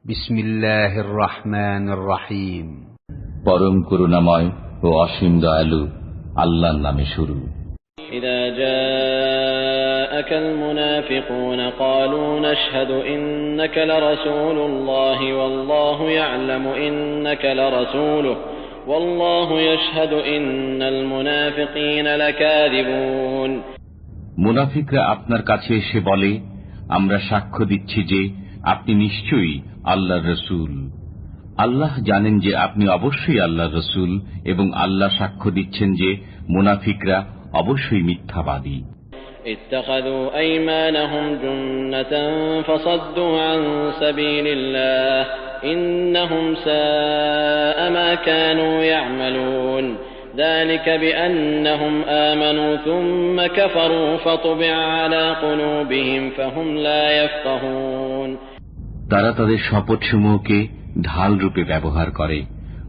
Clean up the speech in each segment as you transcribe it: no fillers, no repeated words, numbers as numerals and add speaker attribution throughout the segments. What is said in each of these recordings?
Speaker 1: বিসমিল্লাহির রহমানির রহিম।
Speaker 2: পরম করুণাময় ও অসীম দয়ালু আল্লাহর নামে শুরু।
Speaker 3: إذا جاءك المنافقون قالوا نشهد إنك لرسول الله والله يعلم إنك لرسوله والله يشهد إن المنافقين لكاذبون।
Speaker 2: মুনাফিকরা আপনার কাছে এসে বলে, আমরা সাক্ষ্য দিচ্ছি যে আপনি নিশ্চয়ই আল্লাহর রাসূল। আল্লাহ জানেন যে আপনি অবশ্যই আল্লাহর রাসূল এবং আল্লাহ সাক্ষ্য দিচ্ছেন যে মুনাফিকরা অবশ্যই মিথ্যাবাদী।
Speaker 3: اتخذوا أيمانهم جنة فصدوا عن سبيل الله إنهم ساء ما كانوا يعملون ذلك بأنهم آمنوا ثم كفروا فطبع على قلوبهم فهم لا يفقهون।
Speaker 2: তারা তাদের শপথসমূহকে ঢাল রূপে ব্যবহার করে,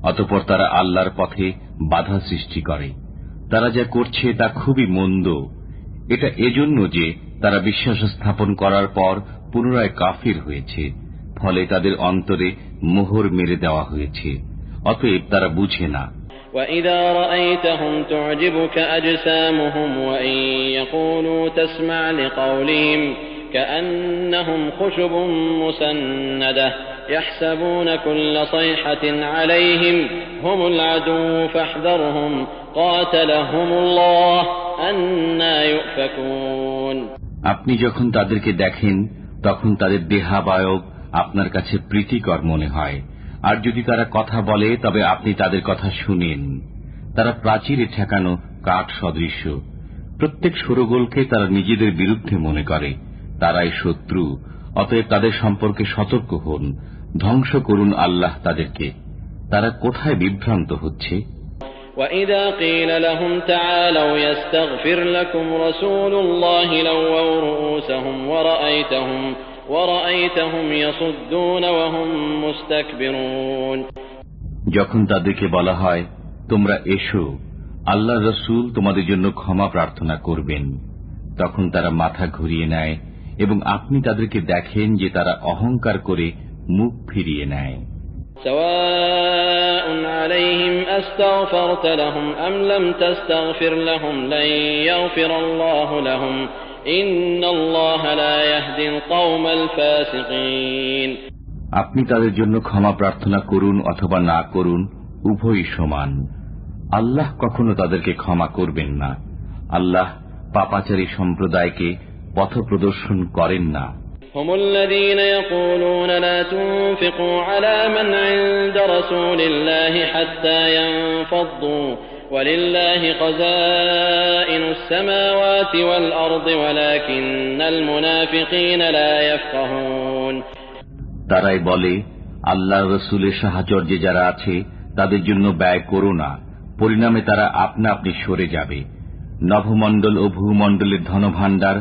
Speaker 2: অতঃপর তারা আল্লাহর পথে বাধা সৃষ্টি করে। তারা যা করছে তা খুবই মন্দ। এটা এজন্য যে তারা বিশ্বাস স্থাপন করার পর পুনরায় কাফির হয়েছে, ফলে তাদের অন্তরে মোহর মেরে দেওয়া হয়েছে, অতএব তারা বুঝে না।
Speaker 3: وَإِذَا رَأَيْتَهُمْ تُعْجِبُكَ أَجْسَامُهُمْ وَإِنْ يَقُولُوا تَسْمَعْ لِقَوْلِهِمْ كَأَنَّهُمْ خُشُبٌ مُّسَنَّدَةٌ يَحْسَبُونَ كُلَّ صَيْحَةٍ عَلَيْهِمْ هُمُ الْعَدُوُّ فَاحْذَرْهُمْ قَاتَلَهُمُ اللَّهُ أَنَّى يُؤْفَكُونَ।
Speaker 2: আপনি যখন তাদেরকে দেখেন তখন তাদের দেহাবয়ব আপনার কাছে প্রীতিকর মনে হয়, আর যদি তারা কথা বলে তবে আপনি তাদের কথা শুনেন। তারা প্রাচীরে ঠেকানো কাঠ সদৃশ্য। প্রত্যেক শোরগোলকে তারা নিজেদের বিরুদ্ধে মনে করে। তারাই শত্রু, অতএব তাদের সম্পর্কে সতর্ক হন, ধ্বংস করুন আল্লাহ তাদেরকে। তারা কোথায় বিভ্রান্ত হচ্ছে।
Speaker 3: وَإِذَا قِيلَ لَهُمْ تَعَالَوْا يَسْتَغْفِرْ لَكُمْ رَسُولُ اللَّهِ لَوَّوْا رُءُوسَهُمْ وَرَأَيْتَهُمْ يَصُدُّونَ وَهُمْ مُسْتَكْبِرُونَ।
Speaker 2: যখন তাদেরকে বলা হয়, তোমরা এসো, আল্লাহর রাসূল তোমাদের জন্য ক্ষমা প্রার্থনা করবেন, তখন তারা মাথা ঘুরিয়ে নেয় এবং আপনি তাদেরকে দেখেন যে তারা অহংকার করে মুখ ফিরিয়ে নেয়।
Speaker 3: سواء عليهم أستغفرت لهم أم لم تستغفر لهم لن يغفر الله لهم إن الله لا يهدي القوم الفاسقين।
Speaker 2: আপনি তাদের জন্য ক্ষমা প্রার্থনা করুন অথবা না করুন, উভয়ই সমান। আল্লাহ কখনো তাদেরকে ক্ষমা করবেন না। আল্লাহ পাপাচারী সম্প্রদায়কে পথ প্রদর্শন করেন না।
Speaker 3: هم الذين يقولون لا تنفقوا على من عند رسول الله حتى ينفضوا ولله خزائن السماوات والأرض ولكن المنافقين لا يفقهون।
Speaker 2: তারাই বলে, আল্লাহর রাসূলের সাহচর্যে যারা আছে তাদের জন্য ব্যয় করো না, পরিণামে তারা আপনা আপনি সরে যাবে। নভমণ্ডল ও ভূমণ্ডলের ধনভাণ্ডার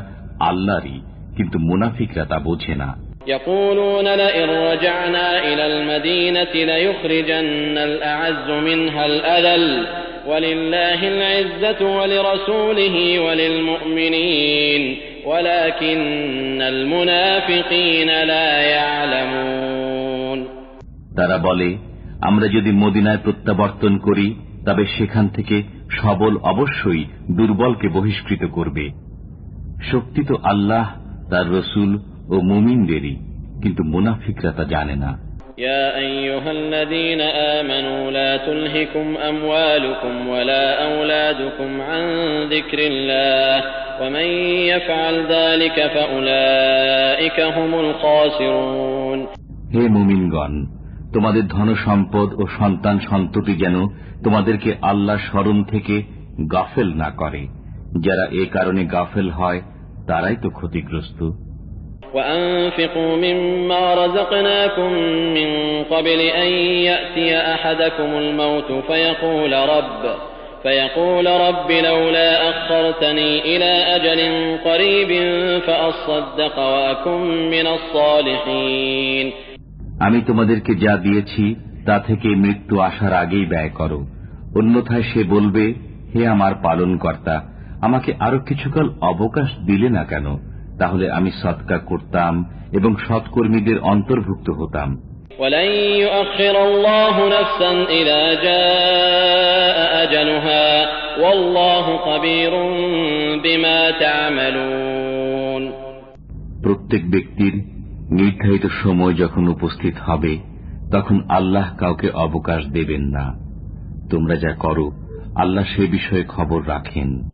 Speaker 2: আল্লাহরই, কিন্তু মুনাফিকরা তা বোঝে না।
Speaker 3: يقولون لئن رجعنا إلى المدينة ليخرجن الأعز منها الأذل ولله العزة ولرسوله وللمؤمنين ولكن المنافقين لا يعلمون।
Speaker 2: তারা বলে, আমরা যদি মদিনায় প্রত্যাবর্তন করি তবে সেখান থেকে সবল অবশ্যই দুর্বলকে বহিষ্কৃত করবে। শক্তি তো আল্লাহ, তার রাসূল ও মুমিনদেরই, কিন্তু মুনাফিকরা তা জানে না।
Speaker 3: يا أيها الذين آمنوا لا تلهكم أموالكم ولا أولادكم عن ذكر الله ومن يفعل ذلك فأولئك هم الخاسرون।
Speaker 2: হে মুমিনগণ, তোমাদের ধন সম্পদ ও সন্তান সন্ততি যেন তোমাদেরকে আল্লাহ স্মরণ থেকে গাফেল না করে। যারা এ কারণে গাফেল হয় তারাই তো ক্ষতিগ্রস্ত।
Speaker 3: وأنفقوا مما رزقناكم من قبل أن يأتي أحدكم الموت فيقول رب لولا أخرتني إلى أجل قريب فأصدق وأكن من الصالحين।
Speaker 2: আমি তোমাদেরকে যা দিয়েছি তা থেকে মৃত্যু আসার আগেই ব্যয় করো, অন্যথায় সে বলবে, হে আমার পালনকর্তা, আমাকে আরো কিছুকাল অবকাশ দিলে না কেন, তাহলে আমি সদকা করতাম এবং সৎকর্মীদের অন্তর্ভুক্ত হতাম।
Speaker 3: ولن يؤخر الله نفسا إذا جاء أجلها والله خبير بما تعملون।
Speaker 2: প্রত্যেক ব্যক্তির নির্ধারিত সময় যখন উপস্থিত হবে তখন আল্লাহ কাউকে অবকাশ দেবেন না। তোমরা যা করো আল্লাহ সে বিষয়ে খবর রাখেন।